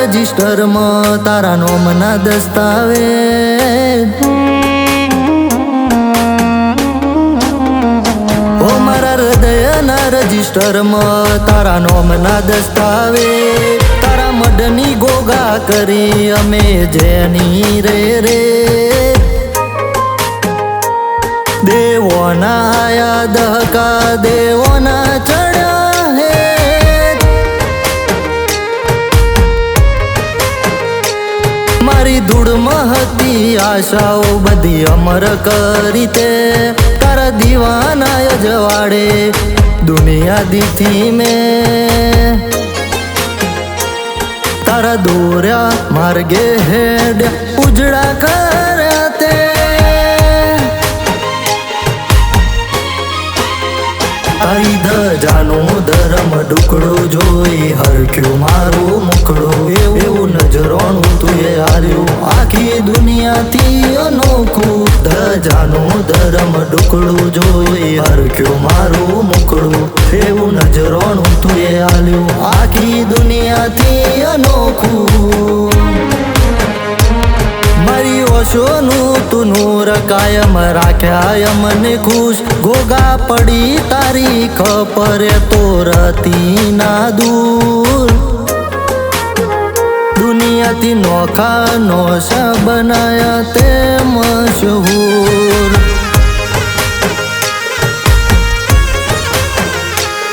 રજિસ્ટરમાં તારા નોમના દસ્તાવેજ ઓ મારા હૃદયના રજિસ્ટરમાં તારા નોમના દસ્તાવેજ તારા મઢની ગોગા કરી અમે જેની રે દેવોના આયા દહકા દેવોના ચડ્યા હે મારી ધૂળમાં હતી આશાઓ બધી અમર કરી તે તારા દીવાના અજવાડે દુનિયા દીથી મેં તારા દોર્યા માર્ગે હેડ ઉજળા કર્યા તે તારી ધજાનો ધર્મ ડુકડો જોઈ હરખ્યું મારું મુખડું એવું નજરોનું તુએ હાર્યું આખી દુનિયાથી અનોખું ધજાનો ધર્મ ડુકડું જોઈ હરખ્યું મારું મુખડું એવું નજરોનું તુએ હાલ્યું આખી દુનિયાથી અનોખું મારી ઓશોનું તું નૂર કાયમ રાખ્યા મને ખુશ ગોગા પડી તારી ખપરે તો રતી ના દૂર દુનિયાથી નોખા નોશા બનાયા તે મશહૂર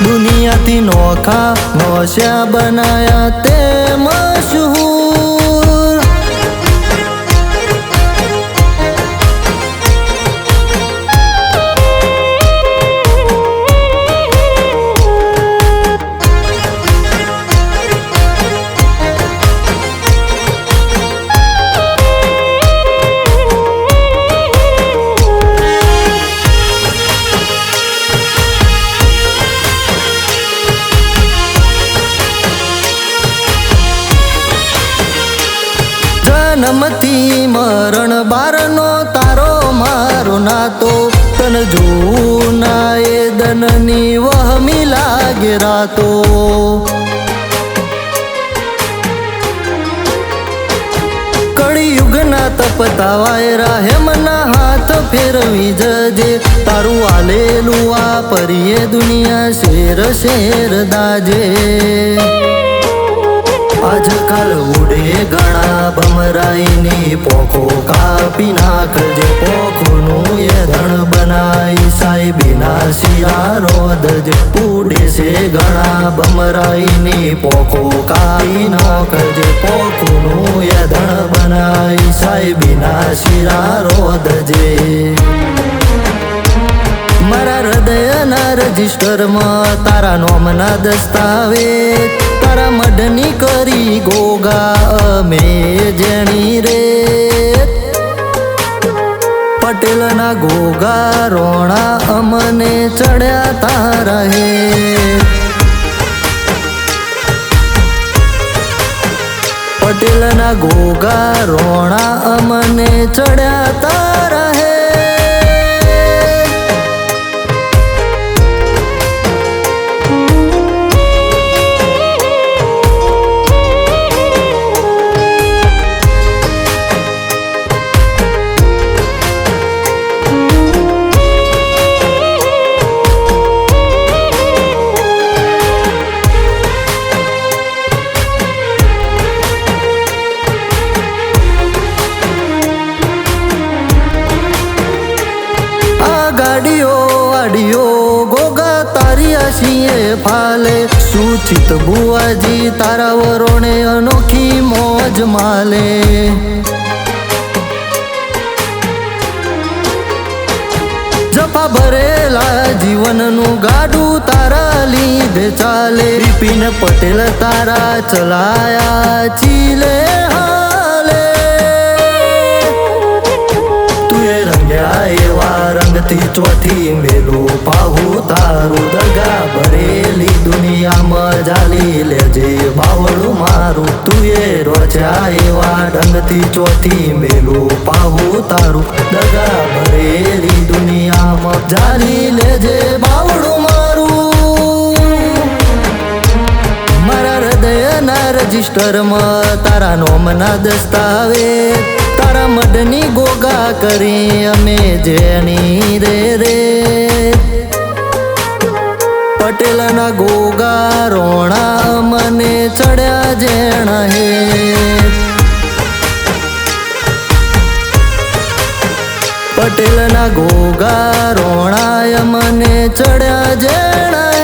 દુનિયાથી નોખા નોશા બનાયા તે મશહૂર જન્મથી મરણ બારનો તારો મારો નાતો તન જોવું ના એ દનની વહમી લાગે રાતો કળિયુગના તપતા વાયરા હેમના હાથ ફેરવી જજે તારું આલેલું વાપરીએ દુનિયા શેર શેર દાજે આજકાલ ઉડે ઘણા બમરાઈની પોખો કાપી નાખજે પોખોનું એ ધણ બનાઈ સાહેબીના શિયારો દજે ઉડે છે ઘણા બમરાઈની પોખો કાપી નાખજે પોખોનું એ ધણ બનાઈ સાહેબીના શિયારો દજે મારા હૃદયના રજિસ્ટરમાં તારા નોમના દસ્તાવેજ તારા મઢની કરી ગોગા અમે જેણી રે પટેલના ગોગા રોણા અમને ચડ્યા તારા હે પટેલના ગોગા રોણા અમને ચડ્યા તારા હે ગાડીઓ વાડીઓ ગોગા તારી આશીએ ફાલે સૂચિત બુઆજી તારા વરોણે અનોખી મોજ માલે જફા ભરેલા જીવનનું ગાડું તારા લીધે ચાલે બિપિન પટેલ તારા ચલાયા ચીલે હાલે તુએ રંગ્યા એવા રંગથી ચોથી મેલું પાહું તારું દગા ભરેલી દુનિયામાં જાલી લેજે બાવળું મારું તુએ રોચ્યા એવા રંગથી ચોથી મેલું પાહું તારું દગા ભરેલી દુનિયામાં જાલી લેજે બાવળું મારું મારા હૃદયના રજિસ્ટરમાં તારા નોમના દસ્તાવેજ તારા મઢની ગોગા કરી અમે જેણી રે પટેલના ગોગા રોણા મને ચડ્યા જેણ હે પટેલના ગોગા રોણાય મને ચડ્યા જેણ